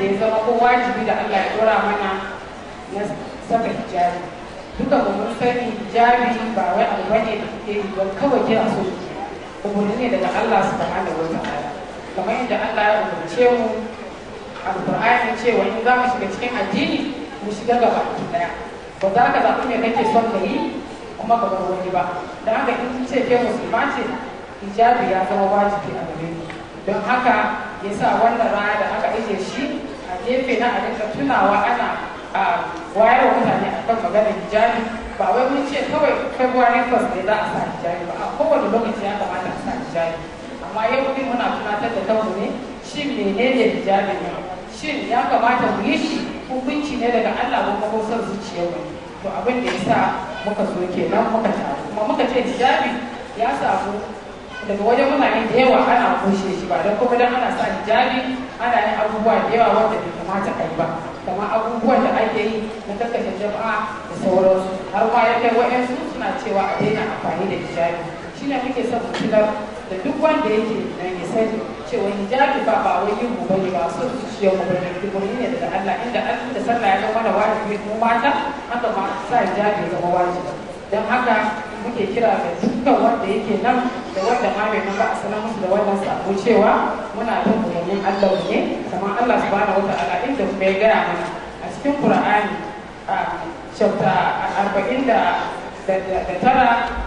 da ya zama ko wajibi da Allah ya dora mana na saka hijabi. Duka mun sani hijabi ba wai abu bane da kake yi ba, kawai kira so umarni ne daga Allah subhanahu wa ta'ala. Kamar yadda Allah ya umarce mu Al-Qur'ani cewa in za mu shiga cikin addini mu shiga gaba daya, ba za ka zaɓi me kake son ka yi kuma ka bar wani ba. Don haka in ce ke musulma ce, hijabi ya zama wajibi a gare ni. Don haka ya sa wannan rana da aka ije shi a gefe na a dinga tunawa ana wayar wa mutane a kan maganar hijabi. Ba wai mun ce kawai February 1st ne za a sa hijabi ba, a kowane lokaci ya kamata a sa hijabi. Amma yau din muna tunatar da kanmu ne, shin menene hijabi ne? Shin ya kamata mu yi shi hukunci ne daga Allah ko kuma son zuciyar mu? To abin da ya sa muka so kenan muka taru, kuma muka ce hijabi ya samu daga wajen mutane da yawa ana kushe shi ba don kuma don ana sa hijabi ana yin abubuwa da yawa wanda bai kamata a yi ba, kamar abubuwan da ake yi na kakkashe jama'a da sauransu, har ma ya kai wa'yansu suna cewa a daina amfani da hijabi. Shi ne muke son mu tunar da duk wanda yake nan ya sani cewa hijabi ba wai yin mu bane, ba son zuciyar mu bane, umarni ne daga Allah. Inda da sallah ya zama da wajibi mu mata, haka ma sa hijabi ya zama wajibi. Don haka muke kira ga dukkan wanda yake nan da wanda ma bai nan ba a sanar musu da wannan sako cewa muna bin umarnin Allah ne, kamar Allah subhanahu wa ta'ala inda kuma ya gaya mana a cikin Qur'ani a chapter 49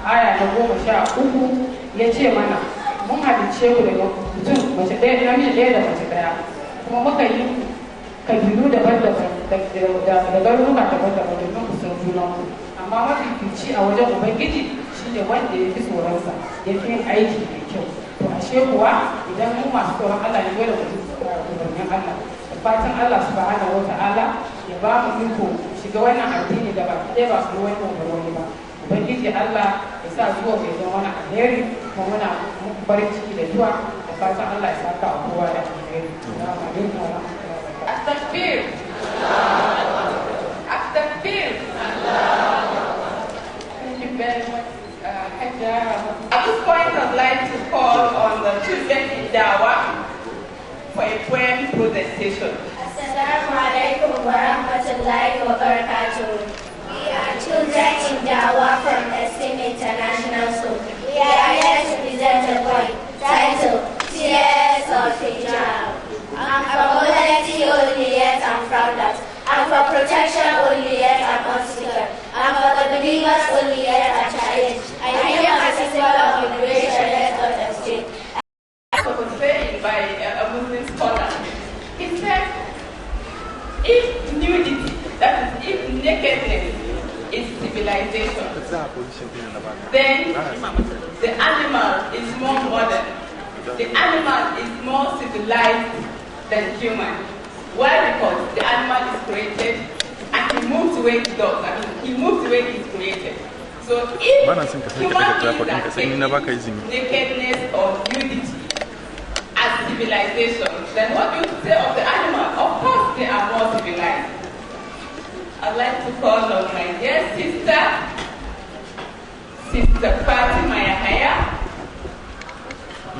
aya na 13 ya ce mana mun halicce ku daga mutum mace ɗaya, namiji ɗaya da mace ɗaya, kuma muka yi kabilu daban-daban da garuruka daban-daban domin ku san junanku. Amma mafifici a wajen Ubangiji shi ne wanda ya fi tsoronsa, ya fi yin aiki mai kyau. To ashe kuwa idan mu masu tsoron Allah ne dole mu ji umarnin Allah. Da fatan Allah subhanahu wa ta'ala ya ba mu iko shiga wannan addini da ba ɗaya ba su wani wani ba. Ubangiji Allah ya sa zuwa mai zama wani alheri, kuma muna muku farin ciki da zuwa, da fatan Allah ya saka wa kowa da alheri. At-takbir! At-takbir! Very much, at this point, I'd like to call on the children in Dawa for a poem protestation. Assalamu alaikum wa rahmatullahi wa barakatuh. We are children in Dawa from Esteem International School. We are here to present a poem titled Tears of Hijab. I'm for morality only, yet I'm proud that. I'm for protection only, yet I'm unsecure. I'm for the believers only, yet I'm challenged. I am a symbol of liberation, yet not exchange. It was said by a Muslim scholar. He said, if nudity, that is, if nakedness is civilization, then the animal is more modern. The animal is more civilized than human. Why? Because the animal is created and he moves the way he does. I mean, he moves the way he's created. So if human beings are taking nakedness or nudity as civilization, then what do you say of the animal? Of course they are more civilized. I'd like to call on my dear sister, Sister Fatima Yahaya,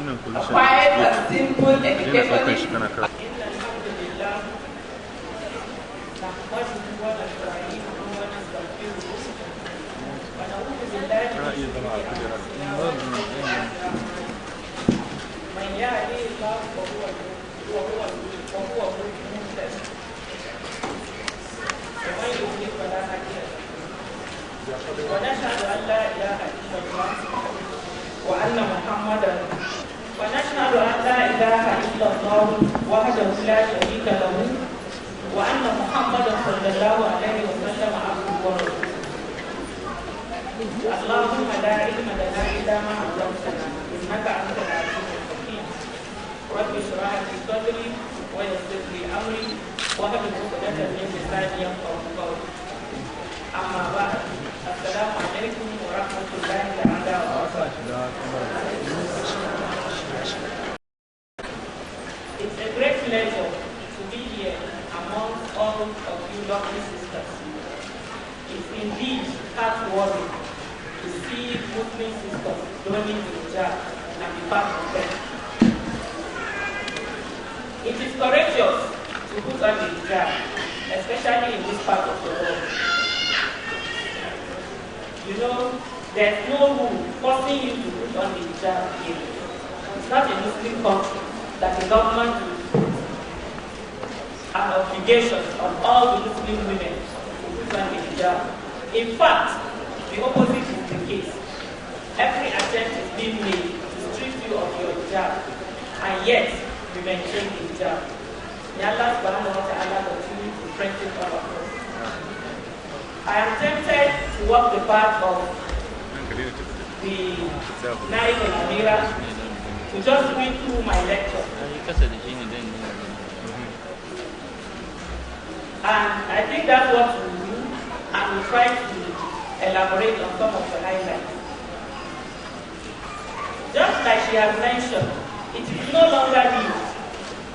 a quiet and simple educationist. ونشهد أن لا إله إلا الله وأن محمدا ونشهد أن لا إله إلا الله وحده لا شريك له وأن محمدا صلى الله عليه وسلم عبده ورسوله. اللهم لا علم لنا إلا ما علمتنا إنك أنت العليم الحكيم. رب اشرح لي صدري ويسر لي أمري واحلل عقدة من لساني يفقهوا قولي. أما بعد، السلام عليكم ورحمة الله تعالى وبركاته. It's a great pleasure to be here among all of you lovely sisters. It's indeed heartwarming to see Muslim sisters donning the hijab and be part of them. It is courageous to to put on the hijab, especially in this part of the world. You know, there's no rule forcing you to put on the hijab here. It's not a Muslim country that the government will put an obligation on all the Muslim women to put on the hijab. In fact, the opposite is the case. Every attempt is being made to strip you of your hijab, and yet we maintain the hijab. May Allah subhanahu wa ta'ala continue to strengthen all of us. I am tempted to walk the path of the Naib al-Amira to just read through my lecture. And I think that's what we'll do, and we'll try to elaborate on some of the highlights. Just like she has mentioned, it is no longer new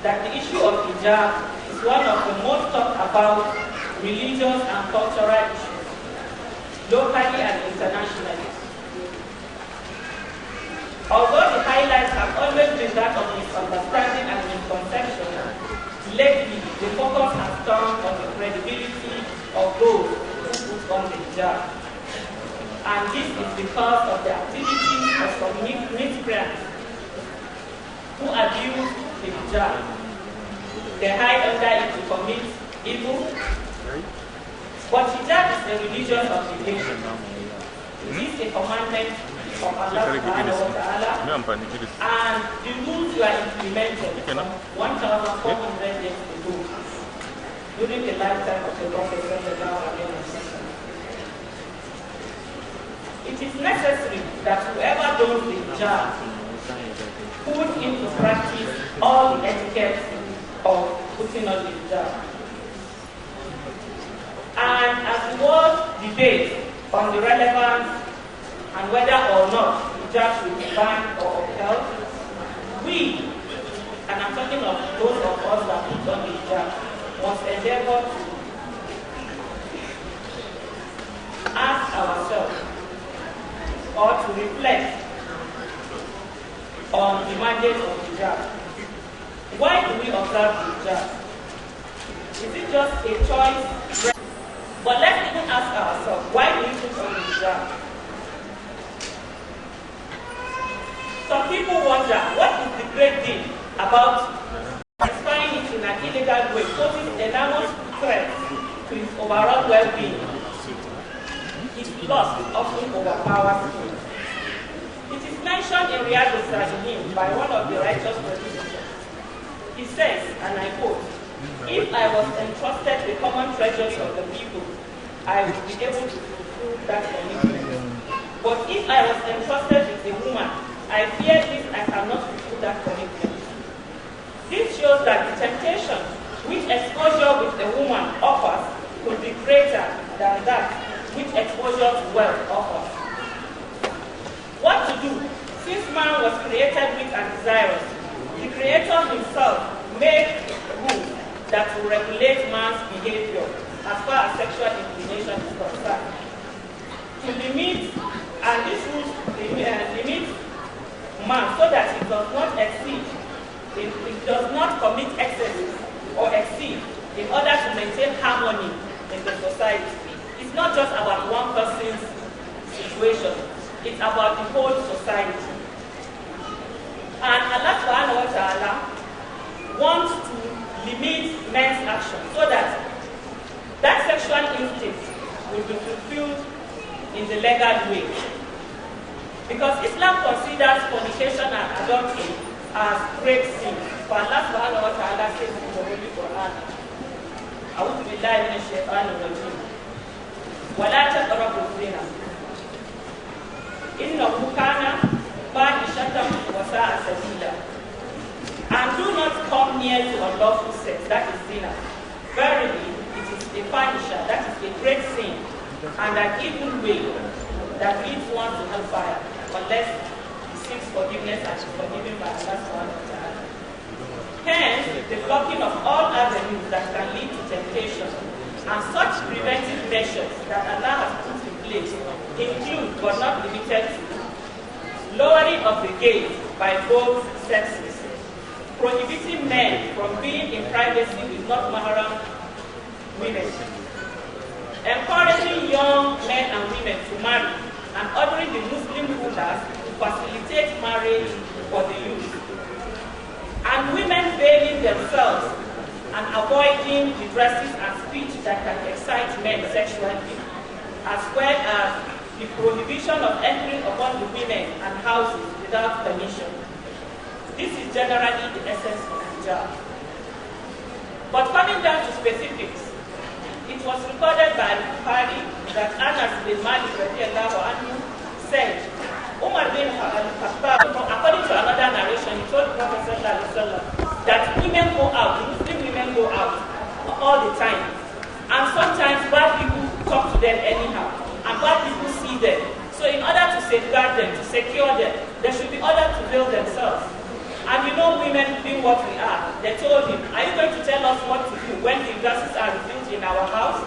that the issue of hijab is one of the most talked about religious and cultural issues, locally and internationally. Although the highlights have always been that of misunderstanding and misconception, lately the focus has turned on the credibility of those who put on the hijab. And this is because of the activities of some miscreants who abuse the hijab. They hide under it to commit evil. But hijab is a religious obligation. It is a commandment of Allah subhanahu wa ta'ala, and the rules were implemented from 1,400 years ago during the lifetime of the Prophet sallallahu alaihi wasallam. It is necessary that whoever does the hijab put into practice all the etiquette of putting on the hijab. And as the world debates on the relevance and whether or not hijab should be banned or upheld, we, and I'm talking of those of us that put on the hijab, must endeavor to ask ourselves or to reflect on the mandate of hijab. Why do we observe the hijab? Is it just a choice? But let's even ask ourselves, why do we put on the hijab? Some people wonder, what is the great deal about satisfying it in an illegal way, posing enormous threat to its overall well-being? Its loss often overpowers him. It is mentioned in Riyadh al-Salihin by one of the righteous predecessors. He says, and I quote, "If I was entrusted the common treasures of the people, I would be able to fulfill that commitment. But if I was entrusted with a woman, I fear this I cannot fulfill that commitment." This shows that the temptation which exposure with a woman offers could be greater than that which exposure to wealth offers. What to do? Since man was created weak and desirous, the Creator himself made rules that will regulate man's behavior as far as sexual inclination is concerned. To limit, and these rules limit man so that it does not exceed, it does not commit excesses or exceed in order to maintain harmony in the society. It's not just about one person's situation, it's about the whole society. And Allah subhanahu wa ta'ala wants to limit men's action so that that sexual instinct will be fulfilled in the legal way. Because Islam considers fornication and adultery as great sin. For Allah subhanahu wa ta'ala says in the Holy Quran, "A'udhu billahi minash shaitanir rajim. Wa la taqrabu zina. Innahu kana fahishatan wa sa'a sabila." And do not come near to unlawful sex, that is zina. Verily, it is a fahisha, that is a great sin, and an evil way that leads one to hellfire, unless he seeks forgiveness and is forgiven by Allah subhanahu wa ta'ala. Hence, the blocking of all avenues that can lead to temptation, and such preventive measures that Allah has put in place include, but not limited to, lowering of the gaze by both sexes, prohibiting men from being in privacy with non-mahram women, encouraging young men and women to marry, and ordering the Muslim rulers to facilitate marriage for the youth, and women veiling themselves and avoiding the dresses and speech that can excite men sexually, as well as the prohibition of entering upon the women and houses without permission. This is generally the essence of hijab. But coming down to specifics, it was recorded by Al-Afrikiy that Anas bin Malik said, Umar bin Al-Khattab, according to another narration, he told the Prophet that women go out, Muslim women go out all the time. And sometimes bad people talk to them anyhow, and bad people see them. So in order to safeguard them, to secure them, there should be order to veil themselves. And you know women being what we are, they told him, are you going to tell us what to do when the dresses are revealed in our house?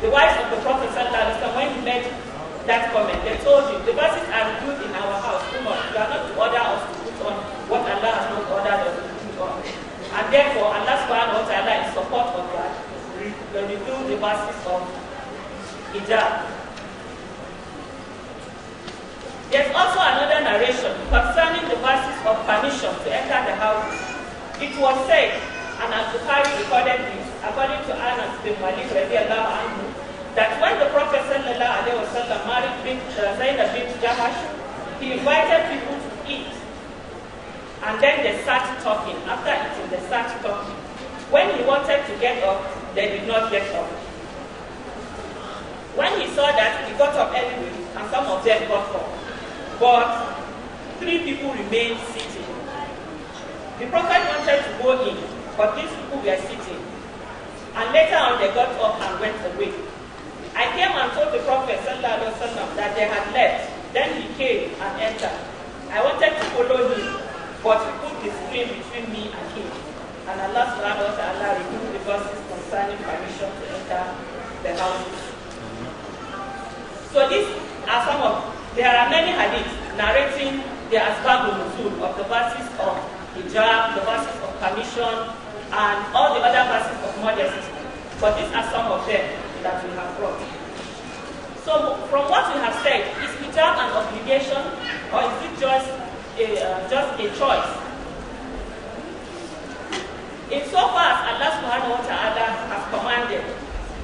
The wives of the Prophet when he made that comment, they told him, the dresses are revealed in our house, you are not to order us to put on what Allah has not ordered us to put on. And therefore, Allah subhanahu wa ta'ala in support of that, reveal the verses of hijab. There's also another narration concerning the verses of permission to enter the house. It was said, and Al-Afrikiy recorded this, according to Anas bin Malik that when the Prophet married Zainab bint Jahash, he invited people to eat. And then they sat talking. After eating, they sat talking. When he wanted to get up, they did not get up. When he saw that, he got up anyway, and some of them got up. But 3 people remained sitting. The Prophet wanted to go in, but these people were sitting. And later on, they got up and went away. I came and told the Prophet that they had left. Then he came and entered. I wanted to follow him, but he put the screen between me and him. And Allah subhanahu wa ta'ala removed the verses concerning permission to enter the houses. So these are some of, there are many hadiths narrating the asbab al-nuzul of the verses of hijab, the verses of permission, and all the other verses of modesty. But these are some of them that we have brought. So from what we have said, is hijab an obligation, or is it just a choice? Insofar as Allah subhanahu wa ta'ala has commanded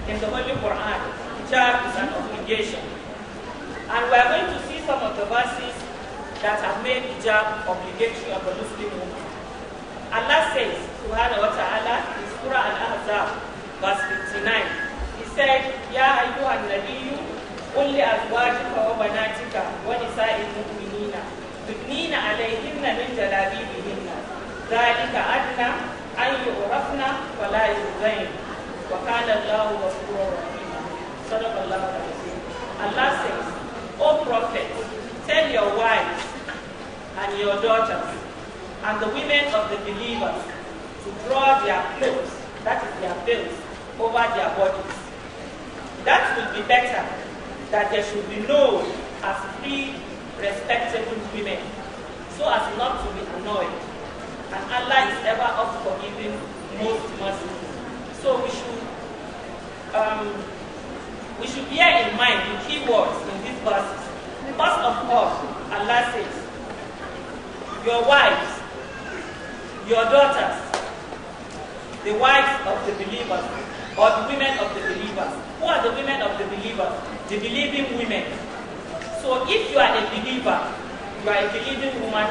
in the Holy Quran, hijab is an obligation. And we are going to see some of the verses that have made hijab obligatory of the Muslim woman. Allah says, subhanahu wa ta'ala, in Surah Al-Ahzab, verse 59, He said, Ya ayyuhan nabiyyu, qul li azwajika wa banatika wa nisa'il mu'minina yudnina alayhinna min jalabibihinna dhalika adna an yu'rafna wa la yuzayn wa kana Allahu ghafurur rahim. Sadaqallahu al-azim. Allah says, O Prophet, tell your wives and your daughters and the women of the believers to draw their clothes, that is their veils, over their bodies. That will be better, that they should be known as free, respectable women, so as not to be annoyed. And Allah is ever oft forgiving, most merciful. So we should bear in mind the key words in these verses. First of all, Allah says, your wives, your daughters, the wives of the believers, or the women of the believers. Who are the women of the believers? The believing women. So if you are a believer, you are a believing woman,